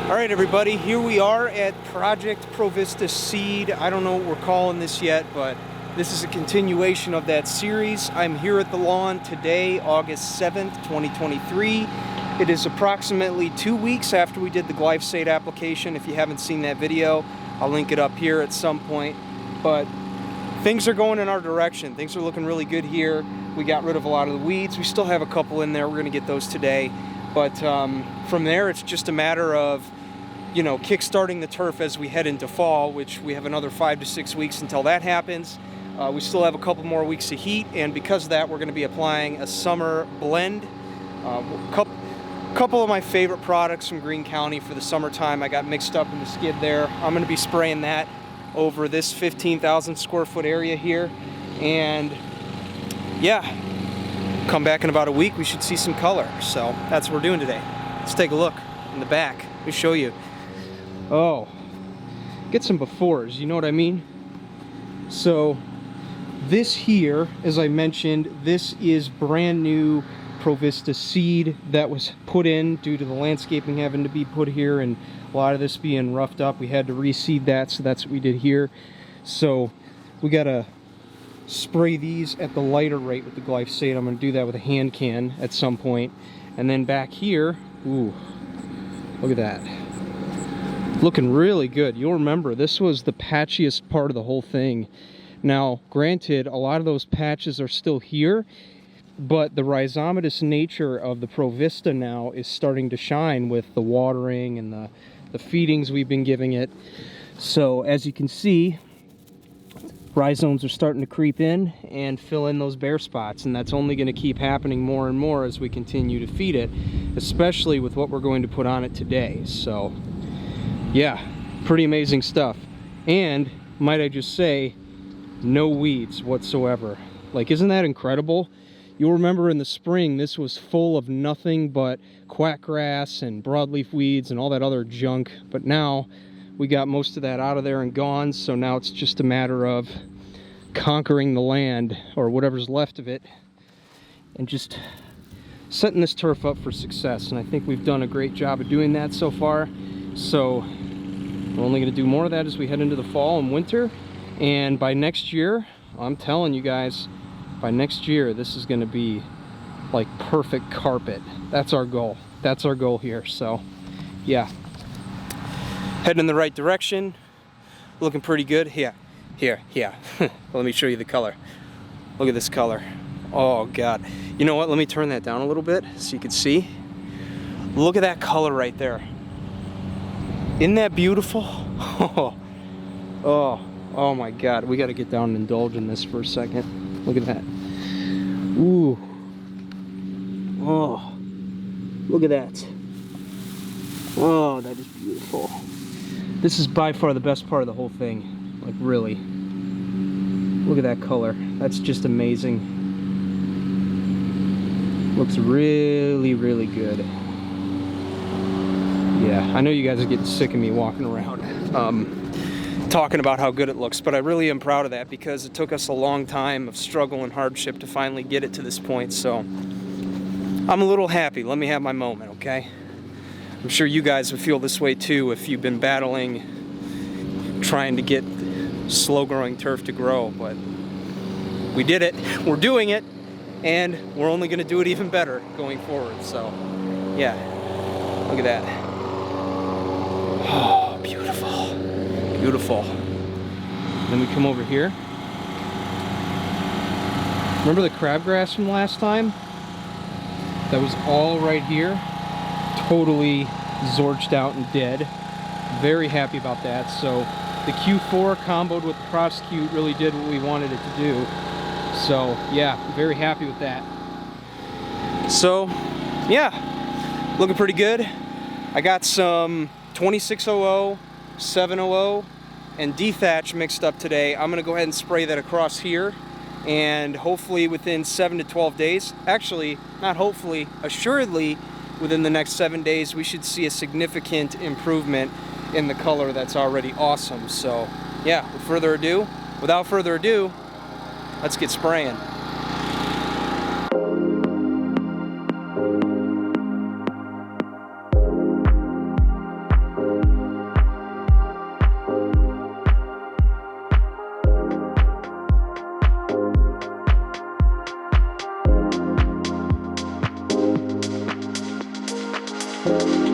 All right, everybody, here we are at Project Provista Seed. I don't know what we're calling this yet, but this is a continuation of that series. I'm here at the lawn today, August 7th, 2023. It is approximately 2 weeks after we did the glyphosate application. If you haven't seen that video, I'll link it up here at some point. But things are going in our direction. Things are looking really good here. We got rid of a lot of the weeds. We still have a couple in there. We're gonna get those today. But from there, it's just a matter of, you know, kick-starting the turf as we head into fall, which we have another 5 to 6 weeks until that happens. We still have a couple more weeks of heat, and because of that, we're going to be applying a summer blend. Couple of my favorite products from Greene County for the summertime. I got mixed up in the skid there. I'm going to be spraying that over this 15,000 square foot area here, and yeah, come back in about a week. We should see some color. So that's what we're doing today. Let's take a look in the back. Let me show you. Oh, get some befores, you know what I mean? So this here, as I mentioned, this is brand new Provista seed that was put in due to the landscaping having to be put here and a lot of this being roughed up. We had to reseed that, so that's what we did here. So we gotta spray these at the lighter rate with the glyphosate. I'm gonna do that with a hand can at some point. And then back here, ooh, look at that. Looking really good. You'll remember this was the patchiest part of the whole thing. Now, granted, a lot of those patches are still here, but the rhizomatous nature of the Provista now is starting to shine with the watering and the feedings we've been giving it. So as you can see, rhizomes are starting to creep in and fill in those bare spots, and that's only going to keep happening more and more as we continue to feed it, especially with what we're going to put on it today. So yeah, pretty amazing stuff. And might I just say, no weeds whatsoever. Like, isn't that incredible? You'll remember in the spring this was full of nothing but quackgrass and broadleaf weeds and all that other junk, but now we got most of that out of there and gone. So now it's just a matter of conquering the land, or whatever's left of it, and just setting this turf up for success. And I think we've done a great job of doing that so far. So we're only going to do more of that as we head into the fall and winter. And by next year, I'm telling you guys, by next year, this is going to be like perfect carpet. That's our goal. That's our goal here. So yeah, heading in the right direction. Looking pretty good. Here. Let me show you the color. Look at this color. Oh God. You know what? Let me turn that down a little bit so you can see. Look at that color right there. Isn't that beautiful? Oh my God. We got to get down and indulge in this for a second. Look at that. Ooh. Oh. Look at that. Oh, that is beautiful. This is by far the best part of the whole thing. Like, really. Look at that color. That's just amazing. Looks really, really good. Yeah, I know you guys are getting sick of me walking around talking about how good it looks, but I really am proud of that because it took us a long time of struggle and hardship to finally get it to this point. So I'm a little happy. Let me have my moment, okay? I'm sure you guys would feel this way too if you've been battling, trying to get slow-growing turf to grow, but we did it. We're doing it, and we're only going to do it even better going forward. So yeah, look at that. Oh, beautiful. Beautiful. Then we come over here. Remember the crabgrass from last time? That was all right here. Totally zorched out and dead. Very happy about that. So the Q4 comboed with the Prosecute really did what we wanted it to do. So yeah, very happy with that. So yeah, looking pretty good. I got some 2600, 700, and dethatch mixed up today. I'm gonna go ahead and spray that across here, and hopefully within 7 to 12 days, actually not hopefully, assuredly within the next 7 days, we should see a significant improvement in the color that's already awesome. So yeah, without further ado, let's get spraying. it.